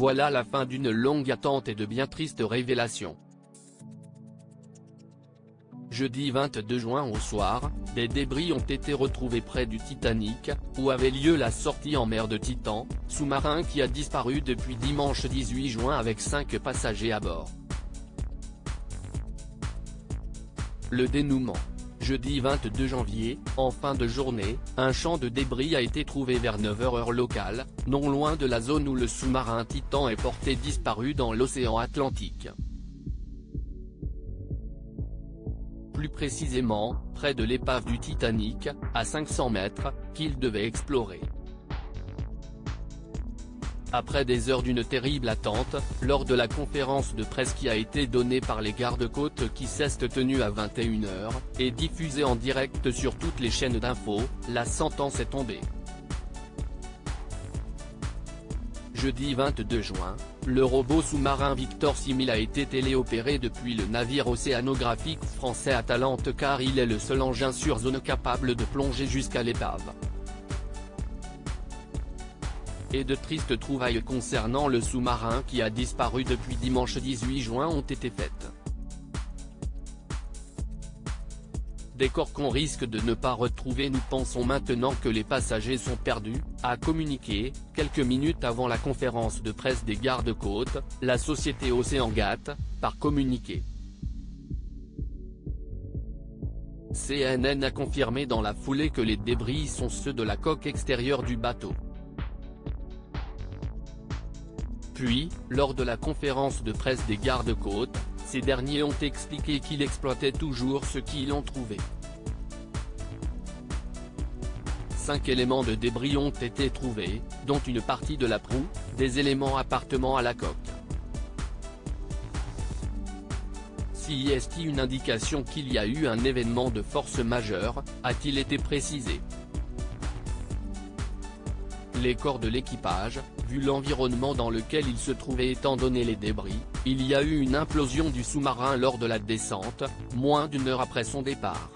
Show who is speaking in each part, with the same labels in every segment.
Speaker 1: Voilà la fin d'une longue attente et de bien tristes révélations. Jeudi 22 juin au soir, des débris ont été retrouvés près du Titanic, où avait lieu la sortie en mer de Titan, sous-marin qui a disparu depuis dimanche 18 juin avec 5 passagers à bord. Le dénouement. Jeudi 22 janvier, en fin de journée, un champ de débris a été trouvé vers 9h heure locale, non loin de la zone où le sous-marin Titan est porté disparu dans l'océan Atlantique. Plus précisément, près de l'épave du Titanic, à 500 mètres, qu'il devait explorer. Après des heures d'une terrible attente, lors de la conférence de presse qui a été donnée par les gardes-côtes qui s'est tenue à 21h, et diffusée en direct sur toutes les chaînes d'infos, la sentence est tombée. Jeudi 22 juin, le robot sous-marin Victor 6000 a été téléopéré depuis le navire océanographique français Atalante car il est le seul engin sur zone capable de plonger jusqu'à l'épave. Et de tristes trouvailles concernant le sous-marin qui a disparu depuis dimanche 18 juin ont été faites. Des corps qu'on risque de ne pas retrouver. Nous pensons maintenant que les passagers sont perdus, a communiqué, quelques minutes avant la conférence de presse des gardes-côtes, la société OceanGate, par communiqué. CNN a confirmé dans la foulée que les débris sont ceux de la coque extérieure du bateau. Puis, lors de la conférence de presse des gardes-côtes, ces derniers ont expliqué qu'ils exploitaient toujours ce qu'ils ont trouvé. 5 éléments de débris ont été trouvés, dont une partie de la proue, des éléments appartenant à la coque. Si est une indication qu'il y a eu un événement de force majeure, a-t-il été précisé. Les corps de l'équipage, vu l'environnement dans lequel ils se trouvaient étant donné les débris, il y a eu une implosion du sous-marin lors de la descente, moins d'une heure après son départ.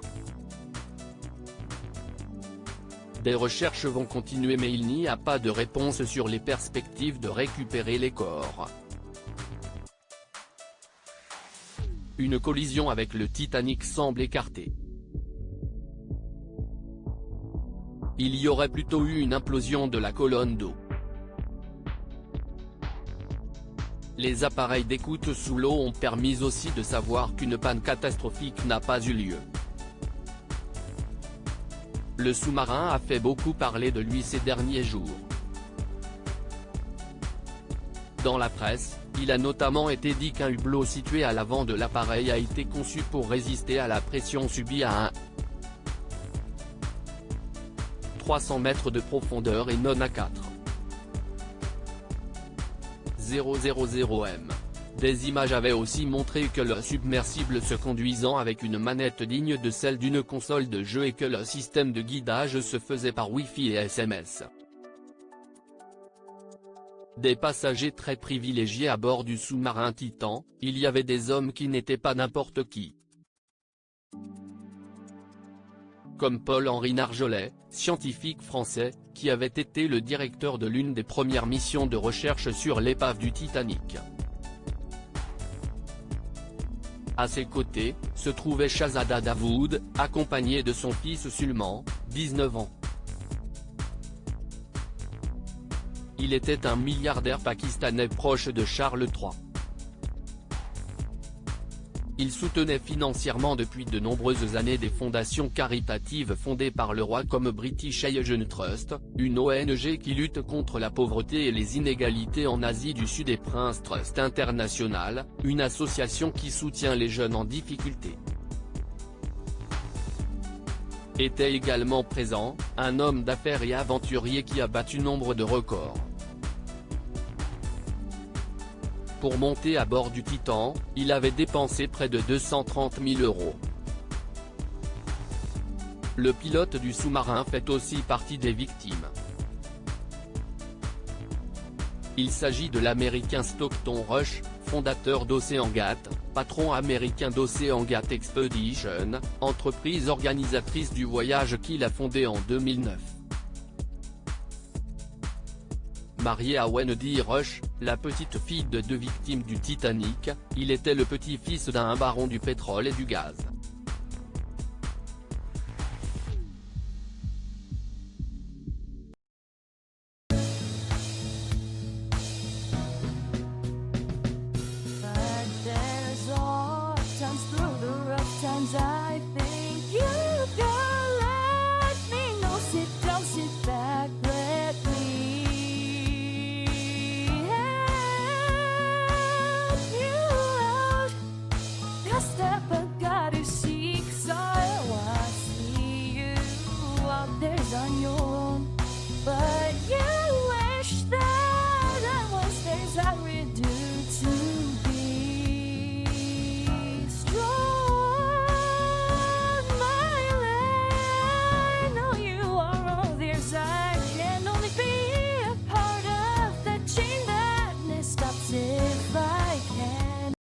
Speaker 1: Des recherches vont continuer mais il n'y a pas de réponse sur les perspectives de récupérer les corps. Une collision avec le Titanic semble écartée. Il y aurait plutôt eu une implosion de la colonne d'eau. Les appareils d'écoute sous l'eau ont permis aussi de savoir qu'une panne catastrophique n'a pas eu lieu. Le sous-marin a fait beaucoup parler de lui ces derniers jours. Dans la presse, il a notamment été dit qu'un hublot situé à l'avant de l'appareil a été conçu pour résister à la pression subie à 300 mètres de profondeur et non à 4,000 m. Des images avaient aussi montré que le submersible se conduisant avec une manette digne de celle d'une console de jeu et que le système de guidage se faisait par Wi-Fi et SMS. Des passagers très privilégiés à bord du sous-marin Titan, il y avait des hommes qui n'étaient pas n'importe qui. Comme Paul-Henri Narjolet, scientifique français, qui avait été le directeur de l'une des premières missions de recherche sur l'épave du Titanic. À ses côtés, se trouvait Shahzada Dawood, accompagné de son fils Sulman, 19 ans. Il était un milliardaire pakistanais proche de Charles III. Il soutenait financièrement depuis de nombreuses années des fondations caritatives fondées par le roi comme British Asian Trust, une ONG qui lutte contre la pauvreté et les inégalités en Asie du Sud et Prince Trust International, une association qui soutient les jeunes en difficulté. Était également présent, un homme d'affaires et aventurier qui a battu nombre de records. Pour monter à bord du Titan, il avait dépensé près de 230 000 €. Le pilote du sous-marin fait aussi partie des victimes. Il s'agit de l'Américain Stockton Rush, fondateur d'OceanGate, patron américain d'OceanGate Expedition, entreprise organisatrice du voyage qu'il a fondé en 2009. Marié à Wendy Rush, la petite fille de deux victimes du Titanic, il était le petit-fils d'un baron du pétrole et du gaz.
Speaker 2: But there's all times through the rough times I think you